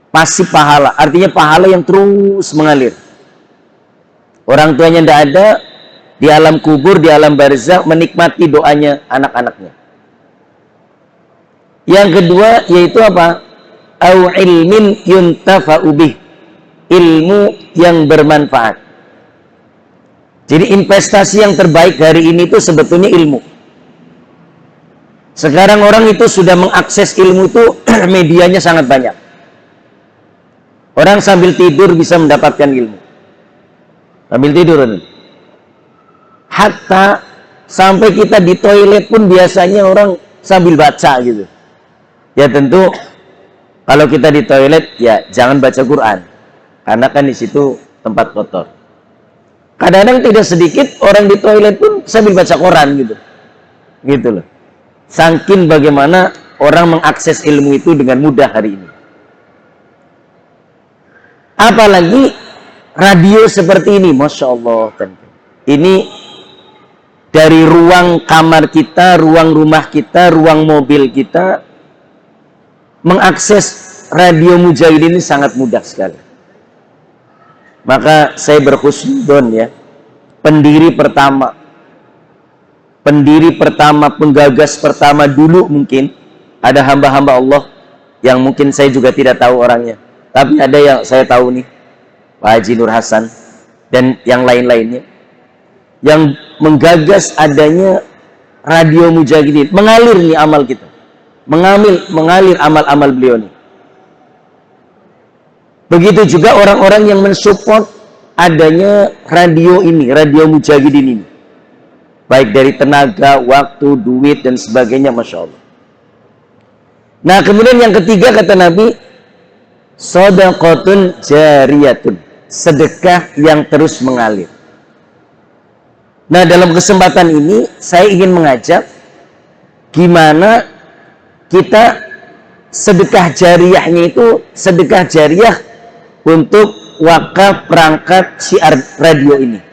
pasif pahala, artinya pahala yang terus mengalir. Orang tuanya tidak ada, di alam kubur, di alam barzakh menikmati doanya anak-anaknya. Yang kedua yaitu apa? Au ilmin yuntafa'u bih, ilmu yang bermanfaat. Jadi investasi yang terbaik hari ini itu sebetulnya ilmu. Sekarang orang itu sudah mengakses ilmu itu medianya sangat banyak. Orang sambil tidur bisa mendapatkan ilmu. Sambil tidur ini. Hatta sampai kita di toilet pun biasanya orang sambil baca gitu. Ya tentu kalau kita di toilet ya jangan baca Quran. Karena kan di situ tempat kotor. Kadang-kadang tidak sedikit orang di toilet pun sambil baca koran gitu. Gitu loh. Saking bagaimana orang mengakses ilmu itu dengan mudah hari ini. Apalagi radio seperti ini, Masya Allah. Ini dari ruang kamar kita, ruang rumah kita, ruang mobil kita, mengakses radio Mujahidin ini sangat mudah sekali. Maka saya berhusnuzon ya, pendiri pertama, penggagas pertama dulu mungkin ada hamba-hamba Allah yang mungkin saya juga tidak tahu orangnya, tapi ada yang saya tahu nih, Pak Haji Nur Hasan dan yang lain-lainnya yang menggagas adanya radio Mujahidin. Mengalir nih amal kita, mengalir amal-amal beliau nih. Begitu juga orang-orang yang mensupport adanya radio ini, radio Mujahidin ini. Baik dari tenaga, waktu, duit, dan sebagainya, Masya Allah. Nah, kemudian yang ketiga kata Nabi, Shadaqatun jariyatun, sedekah yang terus mengalir. Nah, dalam kesempatan ini, saya ingin mengajak gimana kita sedekah jariyahnya itu, sedekah jariyah untuk wakaf perangkat syiar radio ini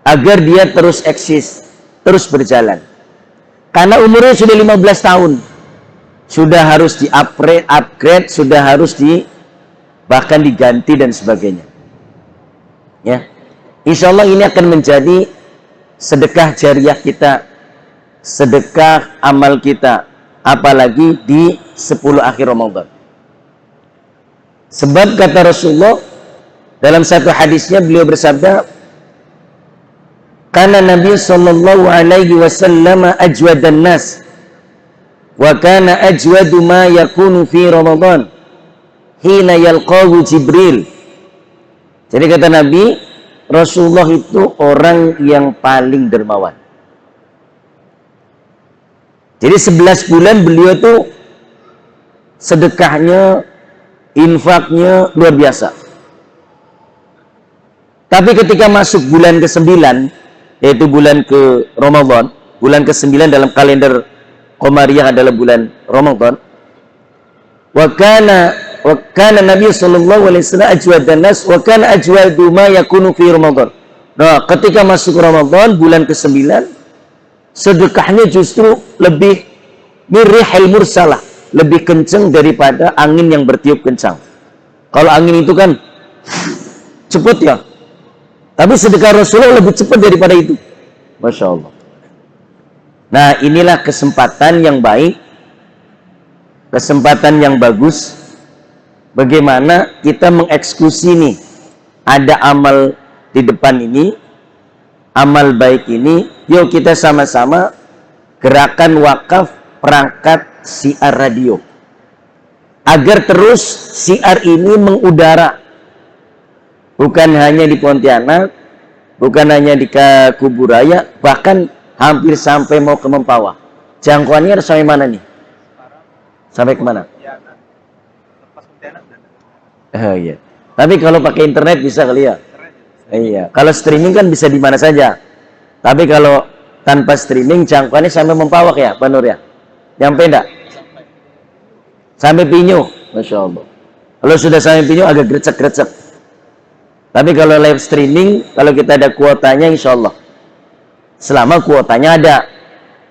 agar dia terus eksis, terus berjalan. Karena umurnya sudah 15 tahun, sudah harus upgrade, sudah harus bahkan diganti dan sebagainya. Ya, insya Allah ini akan menjadi sedekah jariyah kita, sedekah amal kita, apalagi di 10 akhir Ramadan. Sebab kata Rasulullah dalam satu hadisnya beliau bersabda, "Kana Nabi sallallahu alaihi wasallam ajwadan nas wa kana ajwadu ma yakunu fi Ramadan hina yalqahu Jibril." Jadi kata Nabi, Rasulullah itu orang yang paling dermawan. Jadi 11 bulan beliau tuh sedekahnya, infaknya luar biasa. Tapi ketika masuk bulan ke-9, yaitu bulan ke Ramadan, bulan ke-9 dalam kalender Qamariyah adalah bulan Ramadan. Wa kana Nabi sallallahu alaihi wasallam ajwadan nas wa kana ajwadu ma yakunu fi Ramadan. Nah, ketika masuk Ramadan bulan ke-9, sedekahnya justru lebih mirihil mursalah, lebih kencang daripada angin yang bertiup kencang. Kalau angin itu kan cepat ya, tapi sedekah Rasulullah lebih cepat daripada itu. Masya Allah. Nah, inilah kesempatan yang baik, kesempatan yang bagus, bagaimana kita mengeksekusi nih, ada amal di depan ini, amal baik ini, yuk kita sama-sama gerakan wakaf perangkat syiar radio agar terus syiar ini mengudara, bukan hanya di Pontianak, bukan hanya di Kuburaya, bahkan hampir sampai mau ke Mempawah. Jangkauannya sampai mana nih? Sampai kemana? Iya. Tapi kalau pakai internet bisa kali ya? Iya. Kalau streaming kan bisa di mana saja. Tapi kalau tanpa streaming jangkauannya sampai Mempawah ya, Pak Nur ya? Nyampe enggak? Sampai Pinyu, Masya Allah. Kalau sudah sampai Pinyu agak grecek-grecek. Tapi kalau live streaming, kalau kita ada kuotanya, insya Allah. Selama kuotanya ada.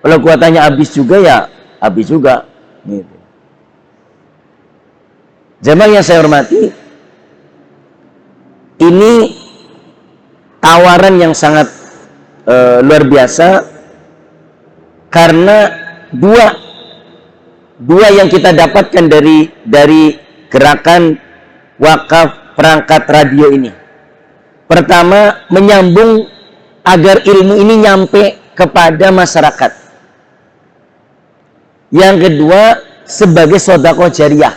Kalau kuotanya habis juga ya, habis juga. Gitu. Jamaah yang saya hormati, ini tawaran yang sangat luar biasa, karena dua yang kita dapatkan dari gerakan wakaf perangkat radio ini. Pertama, menyambung agar ilmu ini nyampe kepada masyarakat. Yang kedua, sebagai sedekah jariah.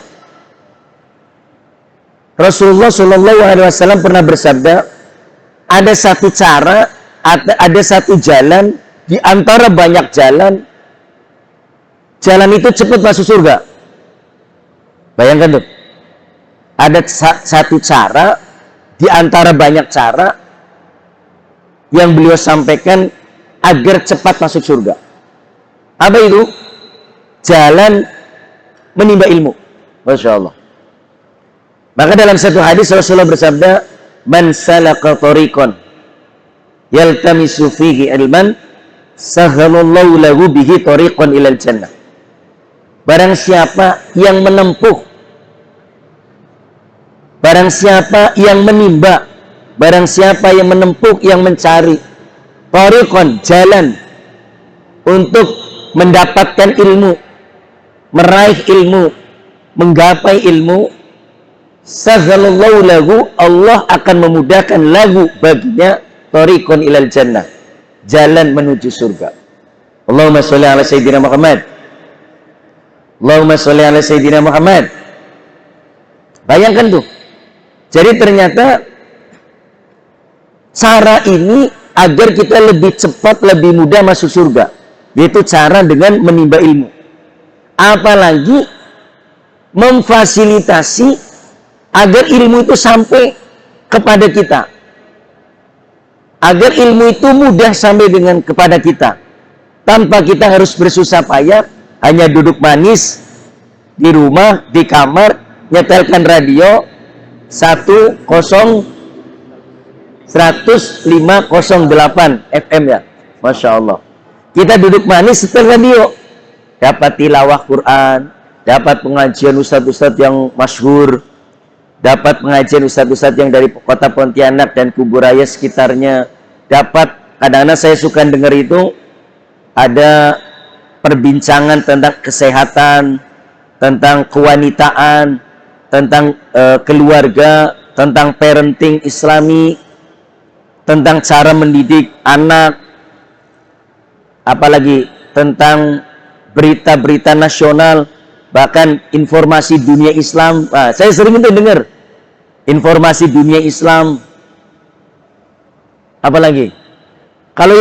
Rasulullah SAW pernah bersabda, ada satu cara, ada satu jalan di antara banyak jalan. Jalan itu cepat masuk surga. Bayangkan tuh, ada satu cara di antara banyak cara yang beliau sampaikan agar cepat masuk surga. Apa itu? Jalan menimba ilmu. Masya Allah. Maka dalam satu hadis Rasulullah bersabda, man salaka tariqan yaltamisu fihi ilman sahhalallahu lahu bihi tariqan ilal jannah. Barang siapa yang menempuh, barang siapa yang menimba, barang siapa yang menempuh, yang mencari tariqan, jalan untuk mendapatkan ilmu, meraih ilmu, menggapai ilmu, sahhalallahu lahu, Allah akan memudahkan lahu baginya tariqan ilal jannah, jalan menuju surga. Allahumma sholli ala sayyidina Muhammad. Allahumma sholli ala sayyidina Muhammad. Bayangkan tuh. Jadi ternyata cara ini agar kita lebih cepat, lebih mudah masuk surga, yaitu cara dengan menimba ilmu. Apalagi memfasilitasi agar ilmu itu sampai kepada kita, agar ilmu itu mudah sampai kepada kita, tanpa kita harus bersusah payah, hanya duduk manis di rumah, di kamar, nyetelkan radio 10508 FM ya, Masya Allah. Kita duduk manis setel radio, dapat tilawah Quran, dapat pengajian ustadz-ustadz yang masyhur, dapat pengajian ustadz-ustadz yang dari kota Pontianak dan Kuburaya sekitarnya, dapat, kadang-kadang saya suka dengar itu, ada perbincangan tentang kesehatan, tentang kewanitaan, tentang keluarga, tentang parenting Islami, tentang cara mendidik anak, apalagi tentang berita-berita nasional, bahkan informasi dunia Islam. Nah, saya sering itu dengar informasi dunia Islam. Apalagi kalau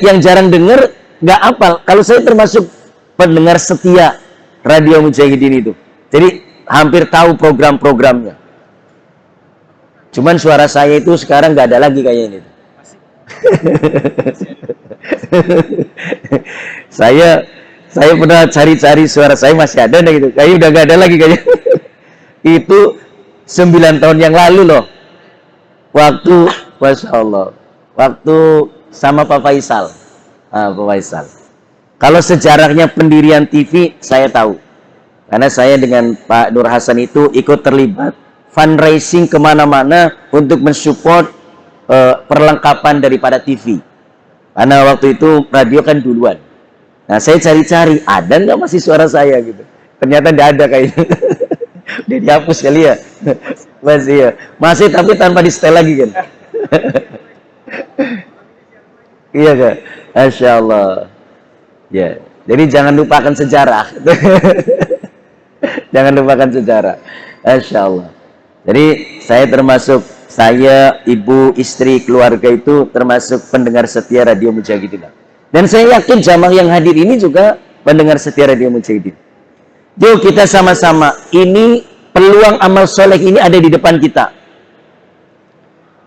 yang jarang dengar, nggak apal. Kalau saya termasuk pendengar setia Radio Mujahidin itu, jadi hampir tahu program-programnya. Cuman suara saya itu sekarang nggak ada lagi kayaknya ini. saya pernah cari-cari, suara saya masih ada gitu. Kayaknya udah nggak ada lagi kayaknya. Itu 9 tahun yang lalu loh. Waktu, Masya Allah, waktu sama Pak Faisal. Pak Faisal. Kalau sejarahnya pendirian TV, saya tahu. Karena saya dengan Pak Nur Hasan itu ikut terlibat fundraising kemana-mana untuk mensupport perlengkapan daripada TV. Karena waktu itu radio kan duluan. Nah, saya cari-cari, ada nggak masih suara saya gitu. Ternyata nggak ada kayaknya. Dia dihapus kali ya. Masih ya. Masih tapi tanpa di setel lagi kan. Iya Kak. Masya Allah. Ya. Jadi jangan lupakan sejarah. Jangan lupakan sejarah. Masya Allah. Jadi saya termasuk, saya, ibu, istri, keluarga itu termasuk pendengar setia Radio Mujahidin. Dan saya yakin jamaah yang hadir ini juga pendengar setia Radio Mujahidin. Yuk kita sama-sama, ini peluang amal soleh ini ada di depan kita.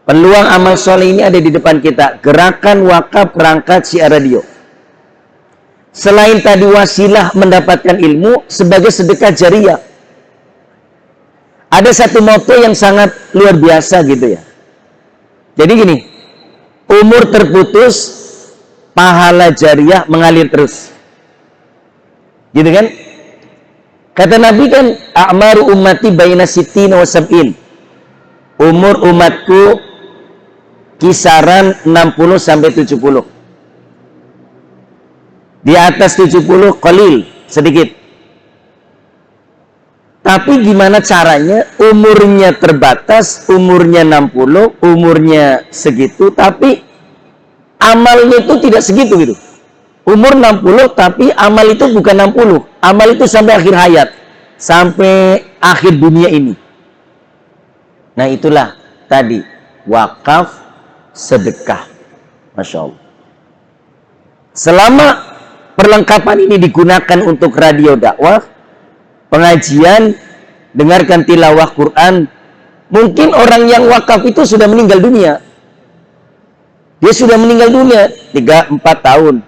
Peluang amal soleh ini ada di depan kita. Gerakan wakaf perangkat siar radio. Selain tadi wasilah mendapatkan ilmu sebagai sedekah jariah, ada satu moto yang sangat luar biasa gitu ya. Jadi gini, umur terputus, pahala jariah mengalir terus. Gitu kan? Kata Nabi kan, a'maru ummati baina sittina wa sab'in. Umur umatku kisaran 60 sampai 70. Di atas 70 qalil, sedikit. Tapi gimana caranya? Umurnya terbatas, umurnya 60, umurnya segitu, tapi amalnya itu tidak segitu gitu. Umur 60 tapi amal itu bukan 60. Amal itu sampai akhir hayat. Sampai akhir dunia ini. Nah itulah tadi. Wakaf, sedekah. Masya Allah. Selama perlengkapan ini digunakan untuk radio dakwah, pengajian, dengarkan tilawah Quran, mungkin orang yang wakaf itu sudah meninggal dunia. Dia sudah meninggal dunia 3-4 tahun.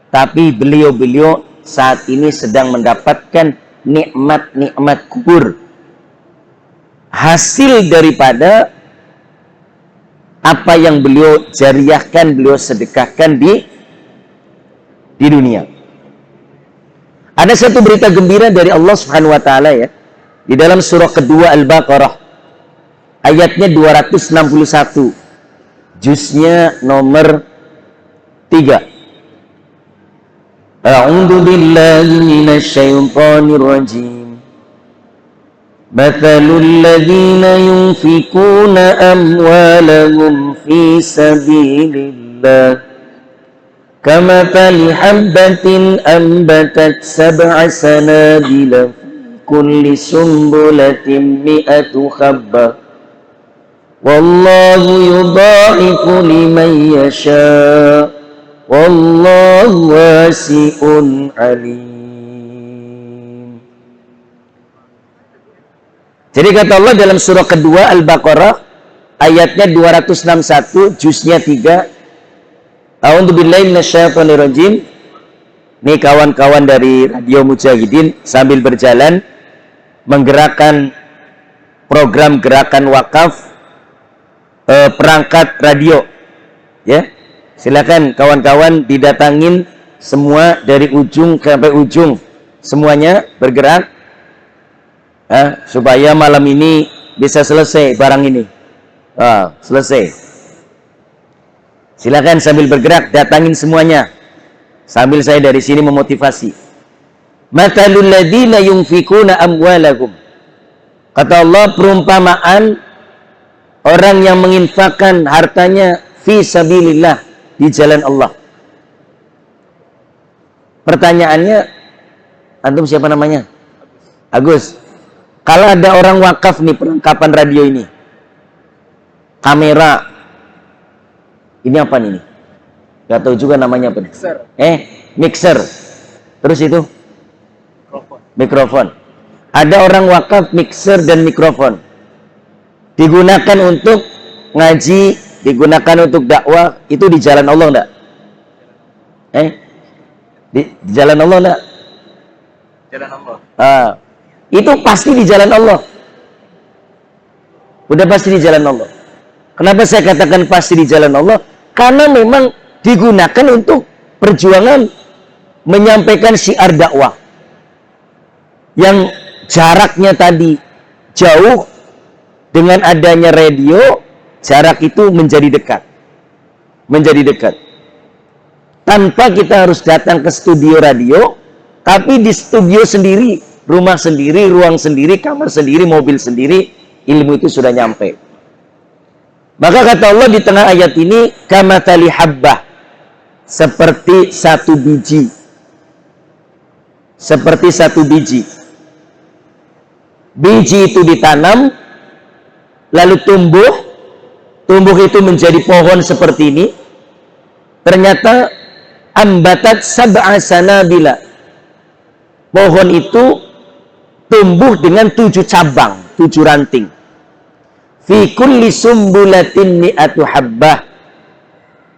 Tapi beliau-beliau saat ini sedang mendapatkan nikmat-nikmat kubur. Hasil daripada apa yang beliau jariahkan, beliau sedekahkan di dunia. Ada satu berita gembira dari Allah Subhanahu wa taala ya. Di dalam surah kedua Al-Baqarah ayatnya 261. Juznya nomor 3. A'udzu billahi minasy syaithanir rajim. Mathalul ladzina yunfikuna amwalahum fi sabilillah kamathali habbatin anbatat sab'a sanabila fi kulli sumbulatin mi'atu habbah wallahu yudha'ifu liman yasha' wallahu wasi'un alim. Jadi kata Allah dalam surah kedua Al-Baqarah ayatnya 261 juznya 3. A'udzubillahi minasyaitonir rajim. Ini kawan-kawan dari Radio Mujahidin sambil berjalan menggerakkan program gerakan wakaf perangkat radio ya. Silakan kawan-kawan didatangin semua dari ujung sampai ujung. Semuanya bergerak supaya malam ini bisa selesai barang ini. Selesai. Silakan sambil bergerak datangin semuanya. Sambil saya dari sini memotivasi. Mathalul ladzina yunfikuna amwalahum. Kata Allah, perumpamaan orang yang menginfakkan hartanya fi sabilillah, di jalan Allah. Pertanyaannya, antum siapa namanya? Agus. Kalau ada orang wakaf nih perlengkapan radio ini, kamera, ini apa nih? Gak tahu juga namanya apa. Mixer. Mixer. Terus itu? Mikrofon. Ada orang wakaf mixer dan mikrofon. Digunakan untuk ngaji, digunakan untuk dakwah, itu di jalan Allah enggak? Di jalan Allah enggak? Jalan Allah. Itu pasti di jalan Allah. Udah pasti di jalan Allah. Kenapa saya katakan pasti di jalan Allah? Karena memang digunakan untuk perjuangan menyampaikan syiar dakwah. Yang jaraknya tadi jauh, dengan adanya radio jarak itu menjadi dekat. Menjadi dekat. Tanpa kita harus datang ke studio radio, tapi di studio sendiri, rumah sendiri, ruang sendiri, kamar sendiri, mobil sendiri, ilmu itu sudah nyampe. Maka kata Allah di tengah ayat ini, kamathali habbah, seperti satu biji. Seperti satu biji. Biji itu ditanam, lalu tumbuh. Tumbuh itu menjadi pohon seperti ini. Ternyata ambatat sab'a sanabila. Pohon itu tumbuh dengan 7 cabang, 7 ranting. Fi kulli sumbulatin mi'atu habbah.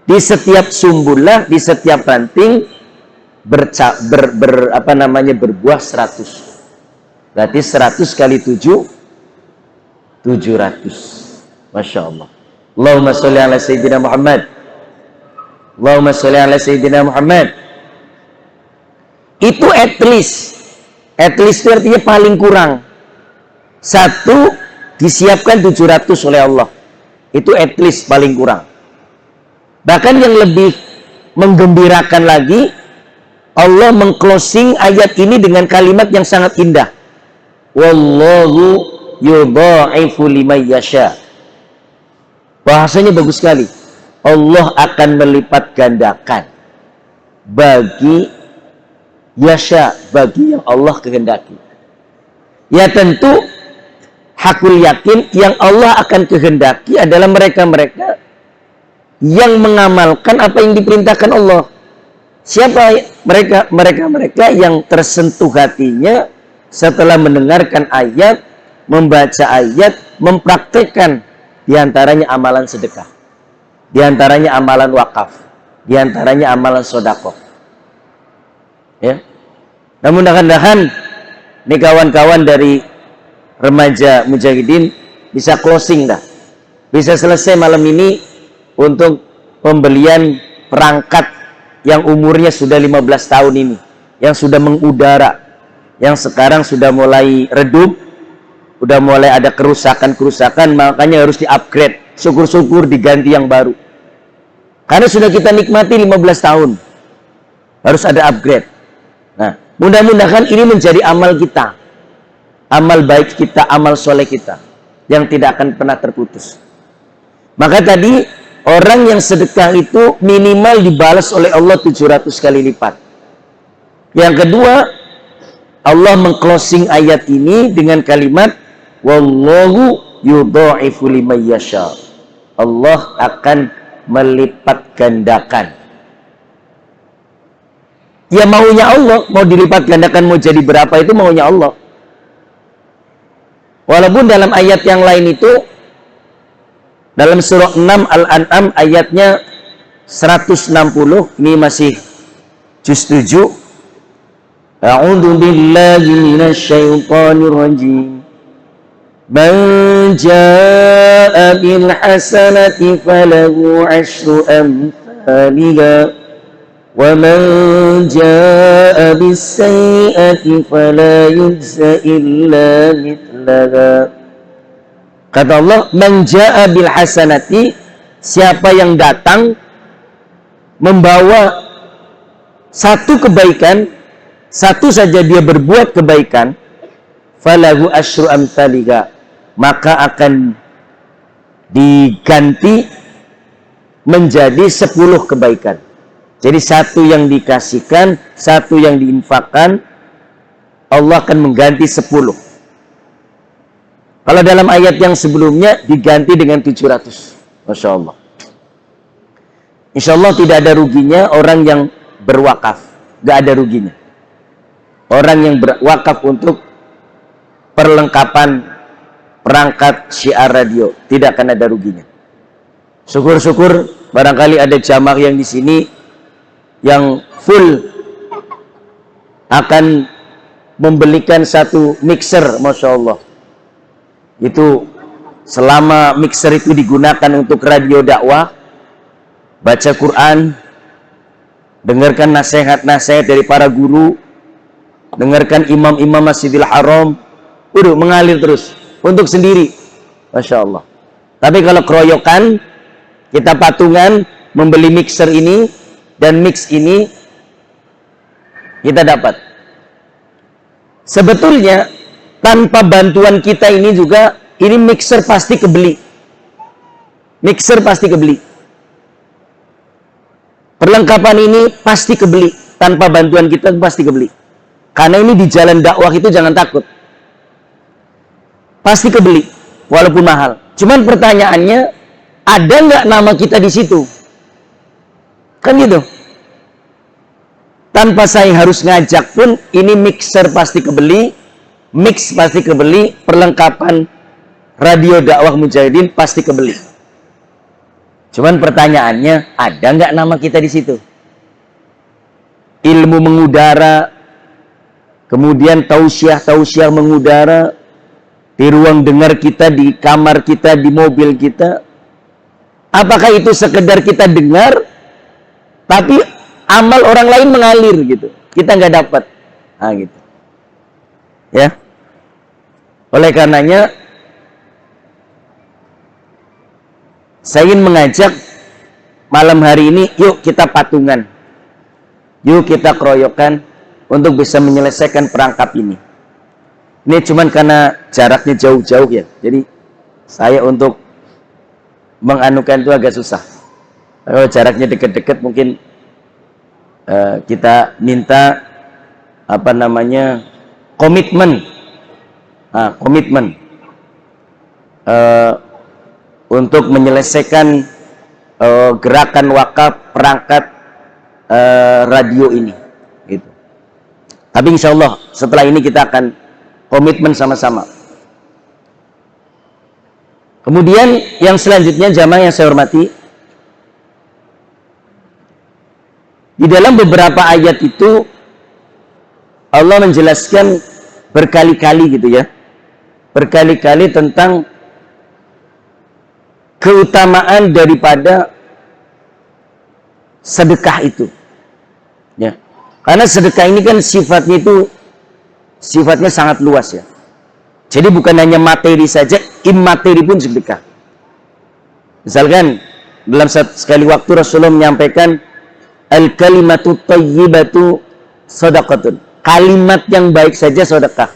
Di setiap sumbulah, di setiap ranting berbuah 100. Berarti 100 kali 7 700. Masya Allah. Allahumma sholli ala Sayyidina Muhammad. Allahumma sholli ala Sayyidina Muhammad. Itu at At least itu artinya paling kurang. Satu disiapkan 700 oleh Allah. Itu at least paling kurang. Bahkan yang lebih menggembirakan lagi, Allah mengclosing ayat ini dengan kalimat yang sangat indah. Wallahu yudha'ifu liman yasha. Bahasanya bagus sekali. Allah akan melipat gandakan bagi yasha, bagi yang Allah kehendaki. Ya tentu hakul yakin yang Allah akan kehendaki adalah mereka-mereka yang mengamalkan apa yang diperintahkan Allah. Siapa mereka? Mereka yang tersentuh hatinya setelah mendengarkan ayat, membaca ayat, mempraktekkan, diantaranya amalan sedekah, diantaranya amalan wakaf, diantaranya amalan sodakoh. Ya. Nah, mudah-mudahan ini kawan-kawan dari remaja mujahidin bisa closing dah, bisa selesai malam ini untuk pembelian perangkat yang umurnya sudah 15 tahun ini, yang sudah mengudara, yang sekarang sudah mulai redup, sudah mulai ada kerusakan-kerusakan, makanya harus di-upgrade. Syukur-syukur diganti yang baru. Karena sudah kita nikmati 15 tahun. Harus ada upgrade. Nah, mudah-mudahan ini menjadi amal kita. Amal baik kita, amal soleh kita. Yang tidak akan pernah terputus. Maka tadi, orang yang sedekah itu minimal dibalas oleh Allah 700 kali lipat. Yang kedua, Allah mengclosing ayat ini dengan kalimat wallahu yudha'ifu liman yasha. Allah akan melipat gandakan. Ya maunya Allah, mau dilipat gandakan, mau jadi berapa itu maunya Allah. Walaupun dalam ayat yang lain itu, dalam surah 6 Al-An'am ayatnya 160, ini masih juz 7. A'udzu billahi minasy syaithanir rajim. Man jaa'a bil hasanati falahu 'asyru amsalha wa man jaa'a bis sayyi'ati fala yujza illa mithlaha. Kata Allah, man jaa'a bil hasanati, siapa yang datang membawa satu kebaikan, satu saja dia berbuat kebaikan, falahu asyru amsalha, maka akan diganti menjadi 10 kebaikan. Jadi satu yang dikasihkan, satu yang diinfakkan, Allah akan mengganti 10. Kalau dalam ayat yang sebelumnya diganti dengan 700. Masya Allah. Insya Allah tidak ada ruginya orang yang berwakaf. Gak ada ruginya. Orang yang berwakaf untuk perlengkapan perangkat syiar radio, tidak akan ada ruginya. Syukur-syukur barangkali ada jamaah yang di sini yang full akan membelikan satu mixer, Masya Allah. Itu selama mixer itu digunakan untuk radio dakwah, baca Quran, dengarkan nasihat-nasihat dari para guru, dengarkan imam-imam Masjidil Haram, udah mengalir terus untuk sendiri, Masya Allah. Tapi kalau keroyokan, kita patungan membeli mixer ini dan mix ini, kita dapat. Sebetulnya tanpa bantuan kita ini juga, ini mixer pasti kebeli. Mixer pasti kebeli. Perlengkapan ini pasti kebeli. Tanpa bantuan kita pasti kebeli. Karena ini di jalan dakwah itu jangan takut. Pasti kebeli. Walaupun mahal. Cuman pertanyaannya, ada nggak nama kita di situ? Kan gitu. Tanpa saya harus ngajak pun, ini mixer pasti kebeli, mix pasti kebeli, perlengkapan radio dakwah mujahidin pasti kebeli. Cuman pertanyaannya, ada nggak nama kita di situ? Ilmu mengudara, kemudian tausiah mengudara, di ruang dengar kita, di kamar kita, di mobil kita. Apakah itu sekedar kita dengar, tapi amal orang lain mengalir gitu, kita nggak dapat. Nah, gitu. Ya. Oleh karenanya saya ingin mengajak malam hari ini, yuk kita patungan. Yuk kita keroyokan untuk bisa menyelesaikan perangkap ini. Ini cuman karena jaraknya jauh-jauh ya. Jadi saya untuk menganukan itu agak susah. Kalau jaraknya dekat-dekat mungkin kita minta apa namanya komitmen, komitmen untuk menyelesaikan gerakan wakaf perangkat radio ini. Gitu. Tapi insya Allah setelah ini kita akan komitmen sama-sama. Kemudian yang selanjutnya jamaah yang saya hormati, di dalam beberapa ayat itu Allah menjelaskan berkali-kali gitu ya, berkali-kali tentang keutamaan daripada sedekah itu ya. Karena sedekah ini kan sifatnya itu sifatnya sangat luas ya. Jadi bukan hanya materi saja, immateri pun sedekah. Misalkan dalam sekali waktu Rasulullah menyampaikan al-kalimatu thayyibatu shadaqatun. Kalimat yang baik saja sedekah.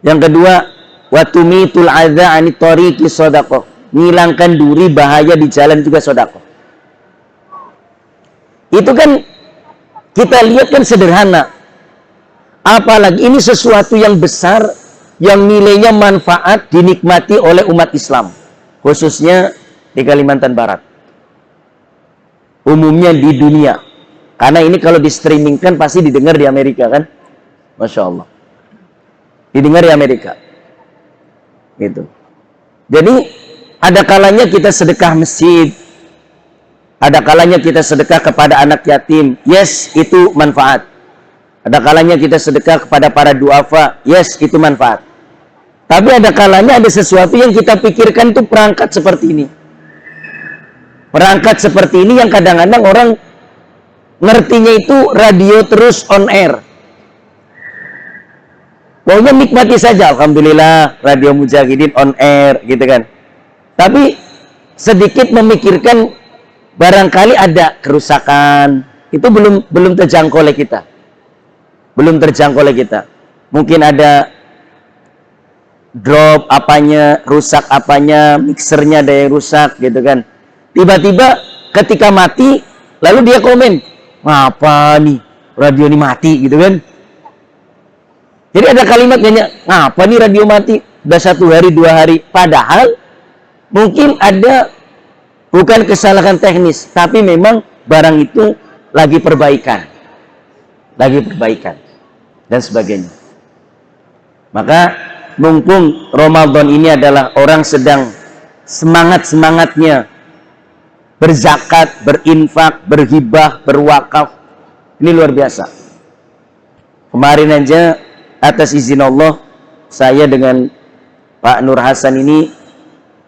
Yang kedua, wa tumitul adza 'ani tariqi shadaqah. Menghilangkan duri bahaya di jalan juga sedekah. Itu kan kita lihat kan sederhana. Apalagi ini sesuatu yang besar, yang nilainya manfaat dinikmati oleh umat Islam, khususnya di Kalimantan Barat, umumnya di dunia. Karena ini kalau di streamingkan pasti didengar di Amerika kan, Masya Allah, didengar di Amerika gitu. Jadi ada kalanya kita sedekah masjid, ada kalanya kita sedekah kepada anak yatim, yes itu manfaat. Ada kalanya kita sedekah kepada para duafa, yes itu manfaat. Tapi ada kalanya ada sesuatu yang kita pikirkan itu perangkat seperti ini. Perangkat seperti ini yang kadang-kadang orang ngertinya itu radio terus on air. Pokoknya nikmati saja, alhamdulillah radio Mujahidin on air gitu kan. Tapi sedikit memikirkan barangkali ada kerusakan, itu belum terjangkau oleh kita. Belum terjangkau oleh kita. Mungkin ada drop apanya, rusak apanya, mixernya ada yang rusak gitu kan. Tiba-tiba ketika mati, lalu dia komen, ngapa nih radio ini mati gitu kan. Jadi ada kalimatnya, ngapa nih radio mati, udah 1 hari 2 hari. Padahal mungkin ada bukan kesalahan teknis, tapi memang barang itu lagi perbaikan, dan sebagainya. Maka mumpung Ramadan ini adalah orang sedang semangat-semangatnya berzakat, berinfak, berhibah, berwakaf, ini luar biasa. Kemarin aja atas izin Allah saya dengan Pak Nur Hasan ini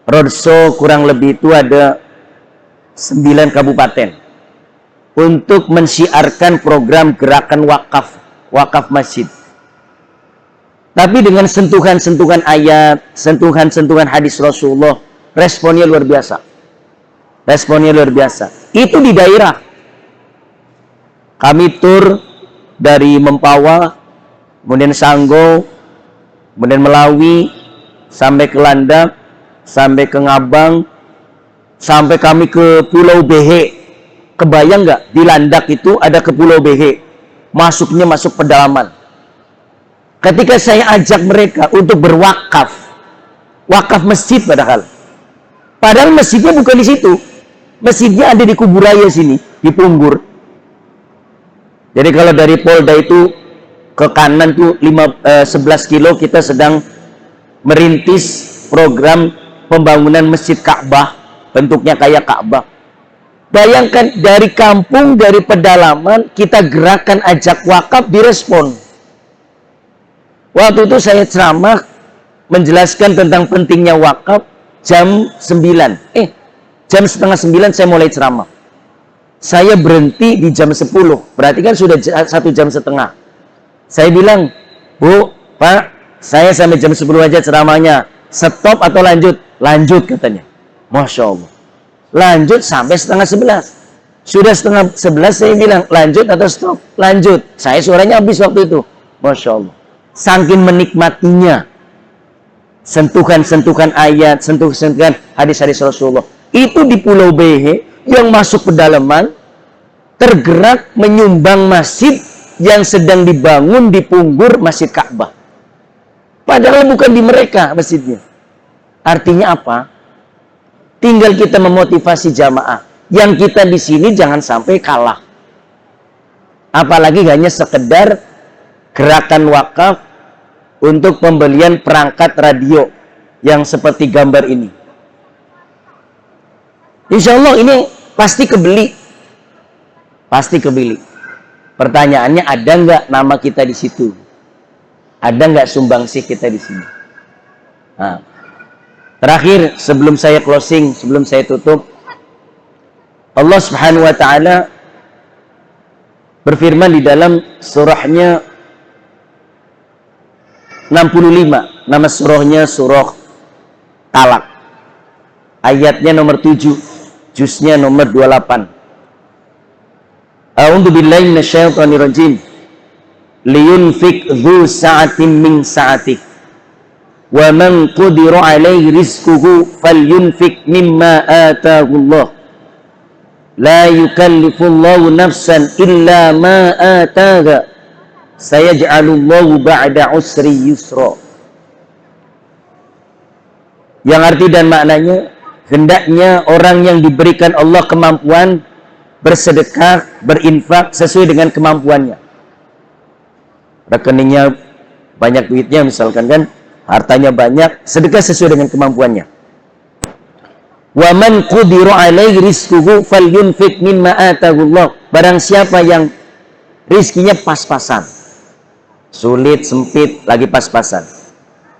roadshow kurang lebih itu ada 9 kabupaten untuk mensyiarkan program gerakan wakaf masjid. Tapi dengan sentuhan-sentuhan ayat, sentuhan-sentuhan hadis Rasulullah, responnya luar biasa. Responnya luar biasa. Itu di daerah. Kami tur dari Mempawah, kemudian Sanggo, kemudian Melawi, sampai ke Landak, sampai ke Ngabang, sampai kami ke Pulau Behe. Kebayang nggak di Landak itu ada ke Pulau Behe? Masuknya masuk pedalaman. Ketika saya ajak mereka untuk berwakaf, wakaf masjid padahal masjidnya bukan di situ. Masjidnya ada di Kuburaya sini, di Punggur. Jadi kalau dari Polda itu ke kanan tuh 11 kilo kita sedang merintis program pembangunan Masjid Ka'bah, bentuknya kayak Ka'bah. Bayangkan dari kampung, dari pedalaman kita gerakan ajak wakaf direspon. Waktu itu saya ceramah menjelaskan tentang pentingnya wakaf jam 9. Jam setengah 9 saya mulai ceramah. Saya berhenti di jam 10. Berarti kan sudah 1 jam setengah. Saya bilang, Bu, Pak, saya sampai jam 10 aja ceramahnya. Stop atau lanjut? Lanjut katanya. Masya Allah. Lanjut sampai setengah 11. Sudah setengah 11 saya bilang, lanjut atau stop? Lanjut. Saya suaranya habis waktu itu. Masya Allah. Saking menikmatinya. Sentuhan-sentuhan ayat, sentuhan-sentuhan hadis-hadis Rasulullah. Itu di Pulau BH yang masuk pedalaman, tergerak menyumbang masjid yang sedang dibangun di punggur Masjid Ka'bah. Padahal bukan di mereka masjidnya. Artinya apa? Tinggal kita memotivasi jamaah. Yang kita di sini jangan sampai kalah. Apalagi hanya sekedar gerakan wakaf untuk pembelian perangkat radio yang seperti gambar ini. Insya Allah ini pasti kebeli. Pasti kebeli. Pertanyaannya, ada nggak nama kita di situ? Ada nggak sumbangsih kita di sini? Nah, terakhir, sebelum saya closing, sebelum saya tutup, Allah Subhanahu wa Ta'ala berfirman di dalam surahnya 65, nama surahnya surah Talak, ayatnya nomor 7, juznya nomor 28. A'udzu billahi minasyaitonir rajim. Liyunfik dzu sa'atin min sa'atih. Wa man qudira 'alaihi rizquhu falyunfik mimma ataahu Allah. La yukallifullahu nafsan illa ma ataaha. Sayaj'alullahu ba'da usri yusra. Yang arti dan maknanya, hendaknya orang yang diberikan Allah kemampuan bersedekah, berinfak sesuai dengan kemampuannya. Rekeningnya banyak duitnya misalkan kan, hartanya banyak, sedekah sesuai dengan kemampuannya. Wa man qudira 'alaihi rizquhu falyunfik mimma ataahu Allah. Barang siapa yang rizkinya pas-pasan, sulit, sempit, lagi pas-pasan,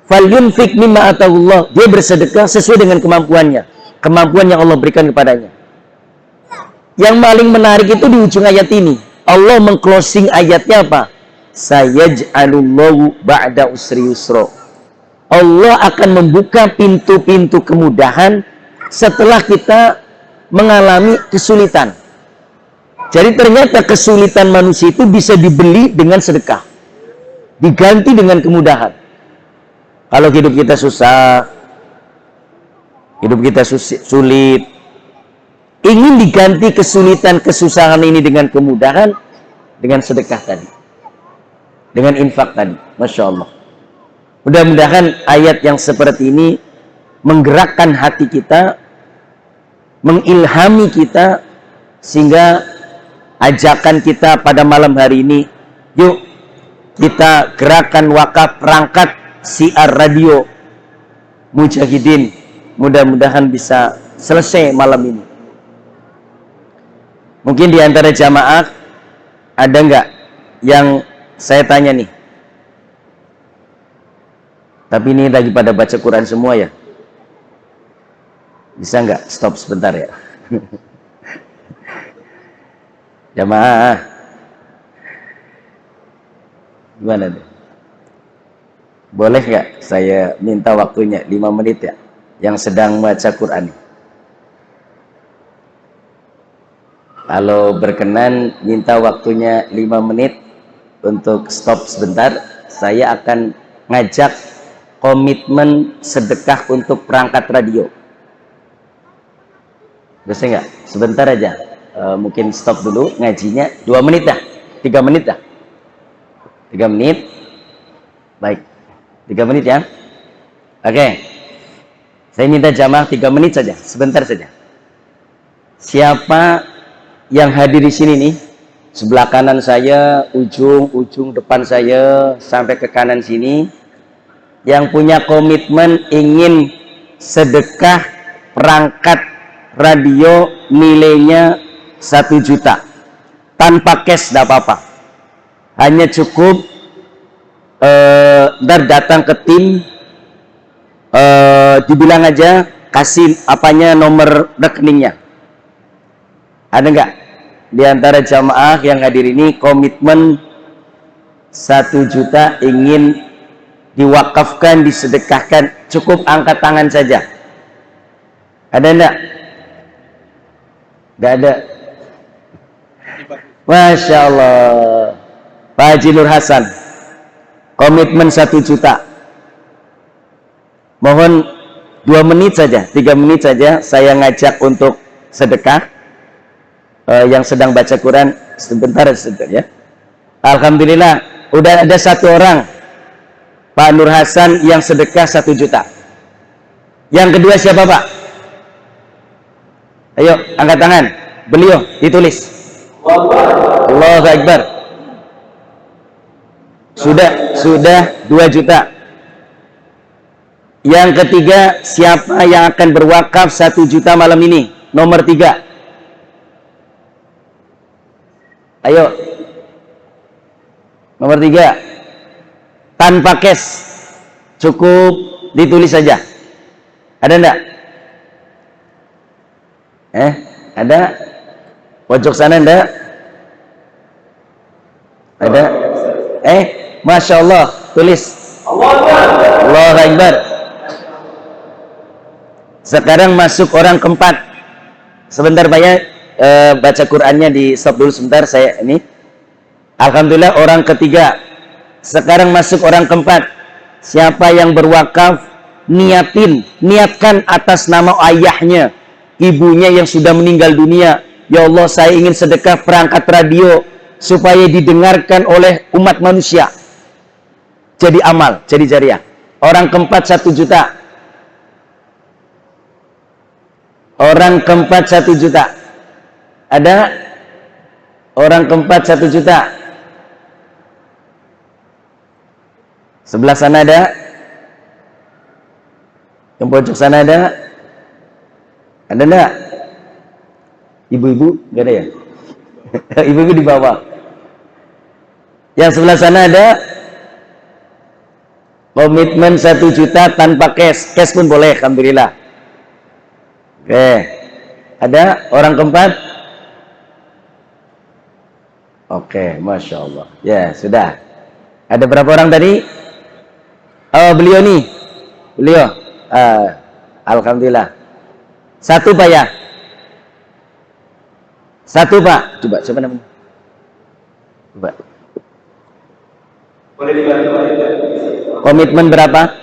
falyunfik mimma ataahu Allah, dia bersedekah sesuai dengan kemampuannya, kemampuan yang Allah berikan kepadanya. Yang paling menarik itu di ujung ayat ini. Allah mengclosing ayatnya apa? Sayaj'alullahu ba'da usri yusra. Allah akan membuka pintu-pintu kemudahan setelah kita mengalami kesulitan. Jadi ternyata kesulitan manusia itu bisa dibeli dengan sedekah, diganti dengan kemudahan. Kalau hidup kita susah, hidup kita sulit, ingin diganti kesulitan, kesusahan ini dengan kemudahan, dengan sedekah tadi, dengan infak tadi. Masya Allah. Mudah-mudahan ayat yang seperti ini menggerakkan hati kita, mengilhami kita, sehingga ajakan kita pada malam hari ini, yuk kita gerakan wakaf perangkat siar radio Mujahidin. Mudah-mudahan bisa selesai malam ini. Mungkin di antara jamaah ada nggak yang saya tanya nih? Tapi ini lagi pada baca Quran semua ya. Bisa nggak stop sebentar ya? Jamaah, gimana deh? Boleh nggak saya minta waktunya 5 menit ya? Yang sedang baca Quran. Kalau berkenan minta waktunya 5 menit untuk stop sebentar, saya akan ngajak komitmen sedekah untuk perangkat radio. Bisa nggak? Sebentar aja. Mungkin stop dulu ngajinya 2 menit dah, 3 menit dah, 3 menit. Baik, 3 menit ya. Oke, saya minta jamaah 3 menit saja, sebentar saja. Siapa yang hadir di sini nih, sebelah kanan saya, ujung depan saya sampai ke kanan sini, yang punya komitmen ingin sedekah perangkat radio nilainya 1 juta tanpa cash, tidak apa-apa, hanya cukup ntar datang ke tim, dibilang aja kasih apanya, nomor rekeningnya. Ada nggak di antara jamaah yang hadir ini komitmen 1 juta ingin diwakafkan, disedekahkan, cukup angkat tangan saja. Ada enggak? Enggak ada. Masya Allah. Pak Haji Nur Hasan, komitmen 1 juta. Mohon 2 menit saja, 3 menit saja saya ngajak untuk sedekah. Yang sedang baca Quran sebentar ya. Alhamdulillah udah ada 1 orang, Pak Nur Hasan, yang sedekah 1 juta. Yang kedua siapa Pak? Ayo angkat tangan. Beliau ditulis. Allahu Akbar. Sudah 2 juta. Yang ketiga, siapa yang akan berwakaf 1 juta malam ini? Nomor 3. Ayo. Nomor 3. Tanpa cash. Cukup ditulis saja. Ada enggak? Ada? Pojok sana enggak? Ada? Masya Allah, tulis. Allahu Akbar. Sekarang masuk orang keempat. Sebentar Pak ya, baca Qurannya di stop dulu sebentar, saya ini. Alhamdulillah orang ketiga. Sekarang masuk orang keempat. Siapa yang berwakaf, niatkan atas nama ayahnya, ibunya yang sudah meninggal dunia. Ya Allah, saya ingin sedekah perangkat radio supaya didengarkan oleh umat manusia. Jadi amal, jadi jariah. Orang keempat 1 juta. Orang keempat 1 juta. Ada? Orang keempat 1 juta. Sebelah sana ada? Yang pojok sana ada? Ada enggak? Ibu-ibu? Enggak ada ya? Ibu-ibu di bawah. Yang sebelah sana ada? Komitmen 1 juta tanpa cash. Cash pun boleh, alhamdulillah. Oke. Ada orang keempat? Oke, Masya Allah. Ya, sudah. Ada berapa orang tadi? Oh, beliau nih. Beliau. Alhamdulillah. 1 Pak ya? 1 Pak. Coba, siapa namanya? Coba. Boleh dibantu. Komitmen berapa?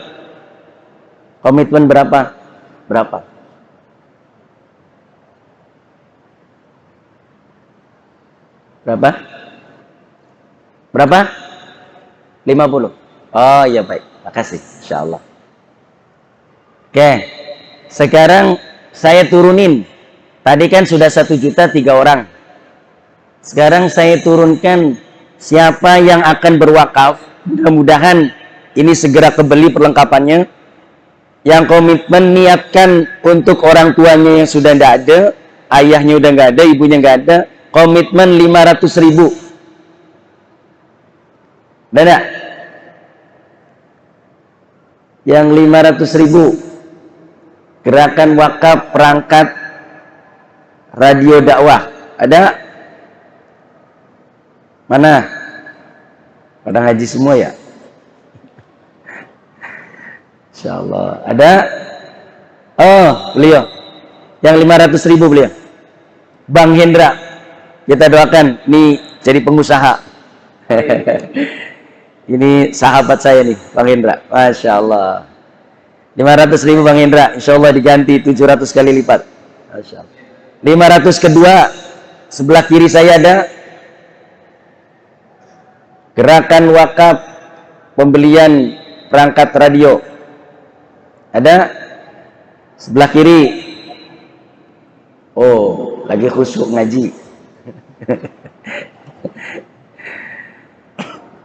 Komitmen berapa? Berapa? Berapa? Berapa? 50. Oh iya baik. Makasih. Insyaallah. Oke. Sekarang saya turunin. Tadi kan sudah 1 juta 3 orang. Sekarang saya turunkan siapa yang akan berwakaf. Mudah-mudahan ini segera kebeli perlengkapannya. Yang komitmen niatkan untuk orang tuanya yang sudah tidak ada, ayahnya udah nggak ada, ibunya nggak ada, komitmen 500.000. Ada? Yang 500.000 gerakan wakaf perangkat radio dakwah. Ada? Mana? Pada ngaji semua ya? Insyaallah. Ada? Oh, beliau. Yang 500.000 beliau. Bang Hendra. Kita doakan nih jadi pengusaha. Ini sahabat saya nih, Bang Hendra. Masya Allah. 500.000 Bang Hendra. Insya Allah diganti 700 kali lipat. Masya Allah. 500 kedua. Sebelah kiri saya ada gerakan wakaf pembelian perangkat radio. Ada? Sebelah kiri. Oh, lagi khusyuk ngaji.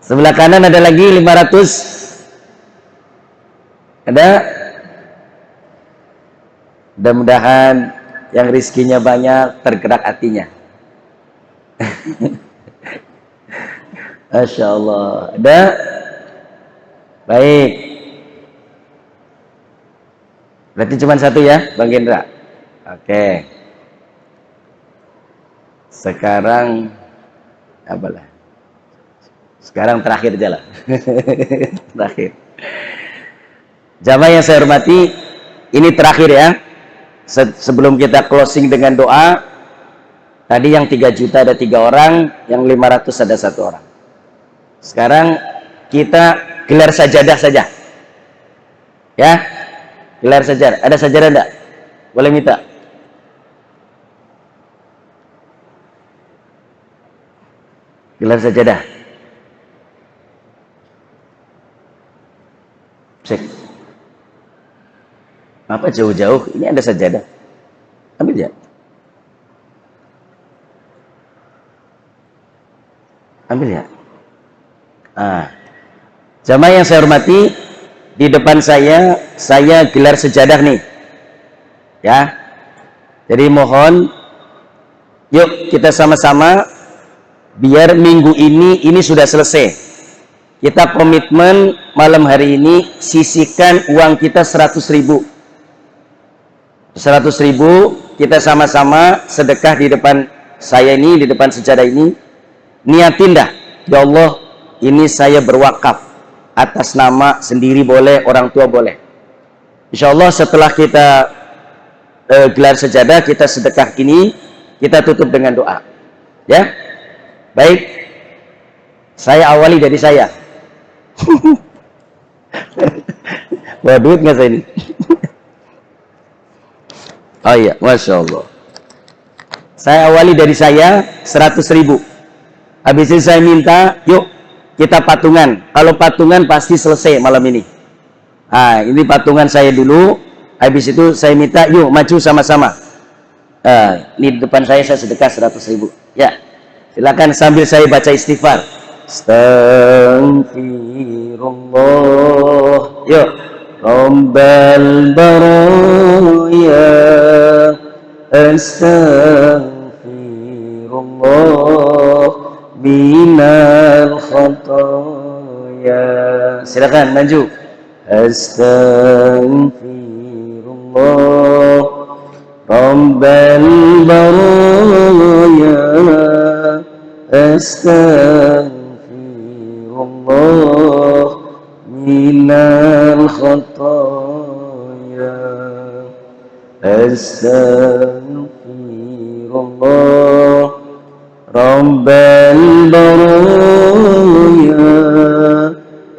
Sebelah kanan ada lagi 500. Ada? Mudah-mudahan yang rizkinya banyak tergerak hatinya. Masya Allah. Ada? Baik. Berarti cuma 1 ya, Bang Gendra. Oke. Sekarang apalah? Sekarang terakhir jalan. Terakhir. Jamaah yang saya hormati, ini terakhir ya. Sebelum kita closing dengan doa, tadi yang 3 juta ada 3 orang, yang 500 ada 1 orang. Sekarang kita gelar sajadah saja. Ya, gelar sajadah. Ada sajadah enggak? Boleh minta. Gelar sajadah. Cek. Apa jauh-jauh? Ini ada sajadah. Ambil ya. Ambil ya. Jamaah yang saya hormati, di depan saya gelar sejadah nih. Ya. Jadi mohon, yuk kita sama-sama, biar minggu ini sudah selesai. Kita komitmen malam hari ini sisihkan uang kita 100.000. 100.000 kita sama-sama sedekah di depan saya ini, di depan sejadah ini. Niatin dah, ya Allah, ini saya berwakaf atas nama sendiri boleh, orang tua boleh. Insya Allah setelah kita gelar sejadah, kita sedekah ini, kita tutup dengan doa. Ya, baik. Saya awali dari saya. Wah, duit nggak saya ini? Oh iya, Masya Allah. Saya awali dari saya 100.000. Habis itu saya minta, yuk kita patungan. Kalau patungan pasti selesai malam ini. Ini patungan saya dulu. Habis itu saya minta, yuk maju sama-sama. Ini di depan saya sedekah 100.000. Ya, silakan sambil saya baca istighfar. Astaghfirullah. Yuk. Rabbal baraya. Astaghfirullah minal khataya. Silakan maju. Astaghfirullah Rabbal baraya. Astaghfirullah minal khataya. Astaghfirullah Rabbal baraya.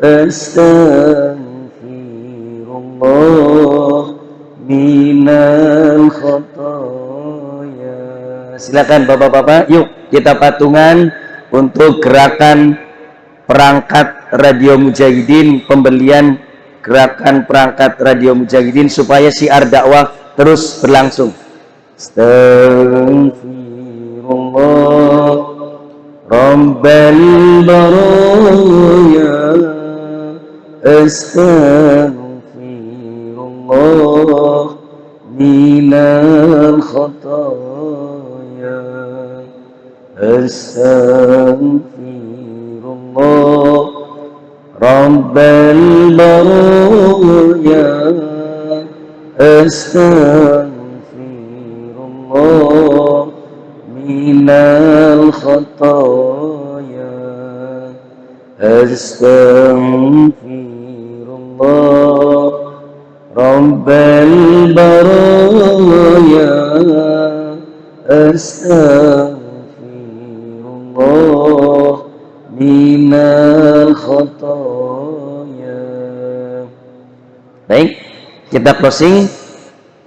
Astaghfirullah minal khataya. Silakan bapak-bapak, yuk kita patungan untuk gerakan perangkat Radio Mujahidin, pembelian gerakan perangkat Radio Mujahidin supaya syiar dakwah terus berlangsung. Astaghfirullah Rabbal baraya. Astaghfirullah minal khataya. Astaghfirullah Rabbal baraya. Astaghfirullah minal khataya. Astaghfirullah Rabbal baraya. Astaghfirullah minal khataya. Baik, kita closing.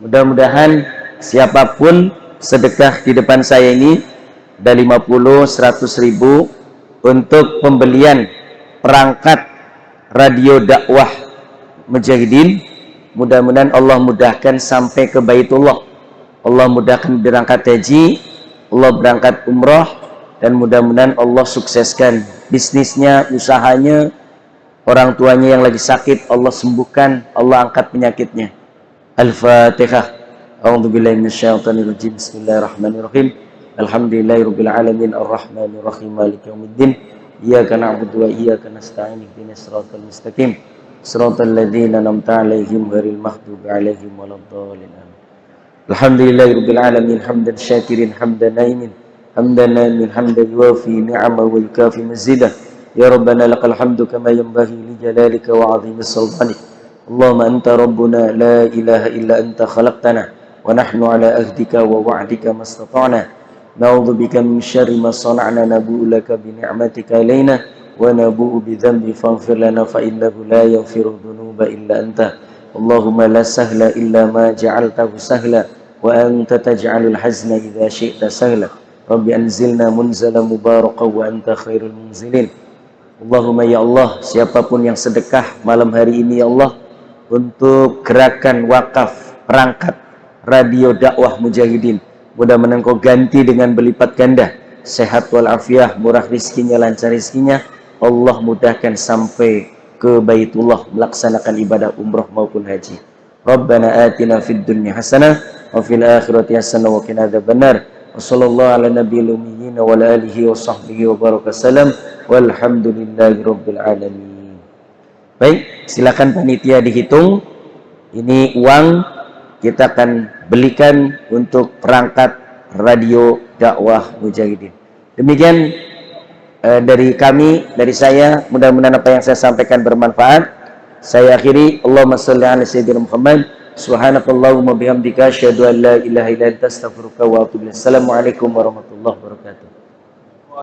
Mudah-mudahan siapapun sedekah di depan saya ini ada 50, 100.000 untuk pembelian perangkat radio dakwah Mujahidin. Mudah-mudahan Allah mudahkan sampai ke Baitullah. Allah mudahkan berangkat haji, Allah berangkat umrah, dan mudah-mudahan Allah sukseskan bisnisnya, usahanya, orang tuanya yang lagi sakit Allah sembuhkan, Allah angkat penyakitnya. Al-Fatihah. A'udzubillahi minasyaitonirrajim. Bismillahirrahmanirrahim. Alhamdulillahirabbil alamin arrahmanir rahim maliki yaumiddin. Iyyaka na'budu wa iyyaka nasta'in ihdinas siratal mustaqim. Siratal ladzina an'amta 'alaihim ghairil maghdubi 'alaihim waladdallin. Alhamdulillahirabbil alamin hamdan syakirin hamdan naimin hamdan naimin hamdan yuwafi ni'amahu wa yukafi mazidah. Ya Rabbana lakal hamdu kama yanbaghi li jalalika wa 'azimi sultanik. Allahumma anta rabbuna la ilaha illa anta khalaqtana wa nahnu ala ahdika wa wa'dika mastata'na. Na'udzu bika min syarri ma sana'na nabu'u laka bi ni'matika alaina wa nabu'u bi dhanbi faghfir lana fa innahu la yaghfiru dhunuba illa anta. Allahumma la sahla illa ma ja'altahu sahla wa anta taj'alul hazna idza syi'ta sahla. Rabbi anzilna munzalan mubarakan wa anta khairul munzilin. Allahumma ya Allah, siapapun yang sedekah malam hari ini ya Allah untuk gerakan wakaf perangkat radio dakwah mujahidin, mudah-mudahan Kau ganti dengan berlipat ganda sehat walafiat, murah rizkinya, lancar rizkinya. Allah mudahkan sampai ke Baitullah melaksanakan ibadah umrah maupun haji. Rabbana atina fid dunya hasanah wa fil akhirati hasanah wa qina adzabannar. Wassallallahu ala nabiyil ummiyin wa ala alihi wa sahbihi wa baraka salam walhamdulillahi rabbil alamin. Baik, silakan panitia dihitung. Ini uang kita akan belikan untuk perangkat radio dakwah mujahidin. Demikian dari kami, dari saya, mudah-mudahan apa yang saya sampaikan bermanfaat. Saya akhiri, Allahumma shalli ala sayyidina Muhammad. Subhanakallahumma bihamdika asyhadu an la ilaha illa anta astaghfiruka wa atubu ilaik. Assalamualaikum warahmatullahi wabarakatuh.